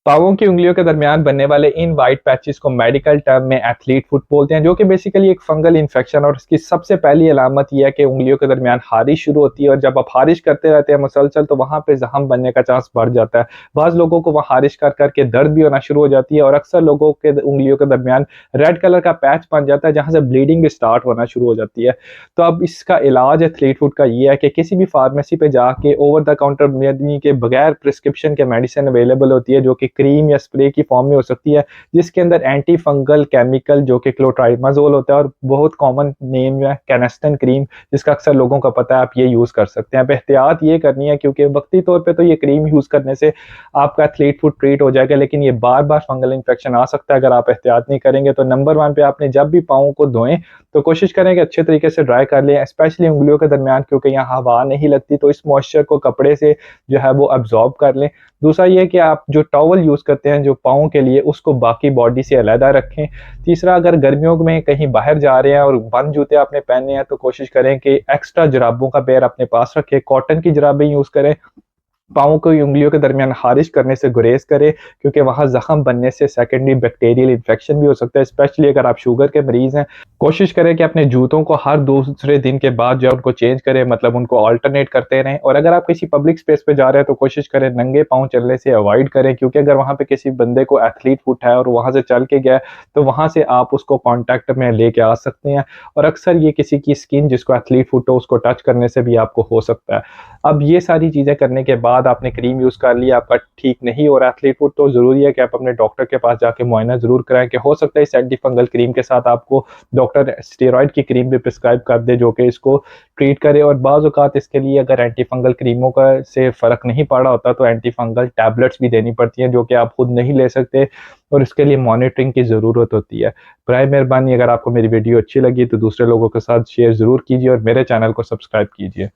पाँवों की उंगलियों के दरमियान बनने वाले इन वाइट पैचेस को मेडिकल टर्म में एथलीट फुट बोलते हैं, जो कि बेसिकली एक फंगल इन्फेक्शन। और इसकी सबसे पहली अलामत यह है कि उंगलियों के दरमियान खारिश शुरू होती है, और जब आप खारिश करते रहते हैं मुसलसल तो वहाँ पे जख्म बनने का चांस बढ़ जाता है। बाज़ लोगों को वहाँ खारिश कर करके दर्द भी होना शुरू हो जाती है, और अक्सर लोगों के उंगलियों के दरमियान रेड कलर का पैच बन जाता है, जहाँ से ब्लीडिंग भी स्टार्ट होना शुरू हो जाती है। तो अब इसका इलाज एथलीट फुट का ये है कि किसी भी फार्मेसी पे जाके ओवर द काउंटर यानी कि बगैर प्रिस्क्रिप्शन के मेडिसिन अवेलेबल होती है, जो कि क्रीम या स्प्रे की फॉर्म में हो सकती है, जिसके अंदर एंटी फंगल केमिकल जो कि क्लोट्राइमाजोल होता है, और बहुत कॉमन नेम जो है कैनेस्टन क्रीम, जिसका अक्सर लोगों को पता है, आप ये यूज़ कर सकते हैं। अब एहतियात ये करनी है, क्योंकि वक्ती तौर पे तो ये क्रीम यूज़ करने से आपका एथलीट फुट ट्रीट हो जाएगा, लेकिन ये बार-बार फंगल इन्फेक्शन आ सकता है अगर आप एहतियात नहीं करेंगे। तो नंबर 1 पे आपने जब भी पाँव को धोएँ तो कोशिश करें कि अच्छे तरीके से ड्राई कर लें, स्पेशली उंगलियों के दरमियान, क्योंकि यहाँ हवा नहीं लगती, तो इस मॉइस्चर को कपड़े से जो है वो अब्जॉर्ब कर लें। दूसरा ये कि आप जो टॉवल यूज़ करते हैं जो पाँव के लिए, उसको बाकी बॉडी से अलहदा रखें। तीसरा, अगर गर्मियों में कहीं बाहर जा रहे हैं और बंद जूते आपने पहने हैं तो कोशिश करें कि एक्स्ट्रा जुराबों का पेयर अपने पास रखें, कॉटन की जुराबें यूज़ करें। पाँव को उंगलियों के दरमियान खारिश करने से गुरेज करें, क्योंकि वहाँ जख्म बनने से सेकेंडरी बैक्टीरियल इन्फेक्शन भी हो सकता है, स्पेशली अगर आप शुगर के मरीज हैं। कोशिश करें कि अपने जूतों को हर दूसरे दिन के बाद जो है उनको चेंज करें, मतलब उनको अल्टरनेट करते रहें। और अगर आप किसी पब्लिक स्पेस पे जा रहे हैं तो कोशिश करें नंगे पाँव चलने से अवॉइड करें, क्योंकि अगर वहाँ पे किसी बंदे को एथलीट फुट है और वहाँ से चल के गया तो वहाँ से आप उसको कॉन्टैक्ट में लेके आ सकते हैं, और अक्सर ये किसी की स्किन जिसको एथलीट फुट हो उसको टच करने से भी आपको हो सकता है। अब ये सारी चीज़ें करने के बाद आपने क्रीम यूज़ कर ली, आपका ठीक नहीं हो रहा एथलीट फुट, तो ज़रूरी है कि आप अपने डॉक्टर के पास जाके मुआयना ज़रूर कराएँ, कि हो सकता है इस एंटी फंगल क्रीम के साथ आपको डॉक्टर स्टेरॉइड की क्रीम भी प्रिस्क्राइब कर दे, जो कि इसको ट्रीट करे। और बाज़ औक़ात इसके लिए अगर एंटी फंगल क्रीमों का से फ़र्क नहीं पड़ रहा होता तो एंटी फंगल टैबलेट्स भी देनी पड़ती हैं, जो कि आप खुद नहीं ले सकते, और इसके लिए मॉनिटरिंग की ज़रूरत होती है। बराए मेहरबानी अगर आपको मेरी वीडियो अच्छी लगी तो दूसरे लोगों के साथ शेयर ज़रूर कीजिए और मेरे चैनल को सब्सक्राइब कीजिए।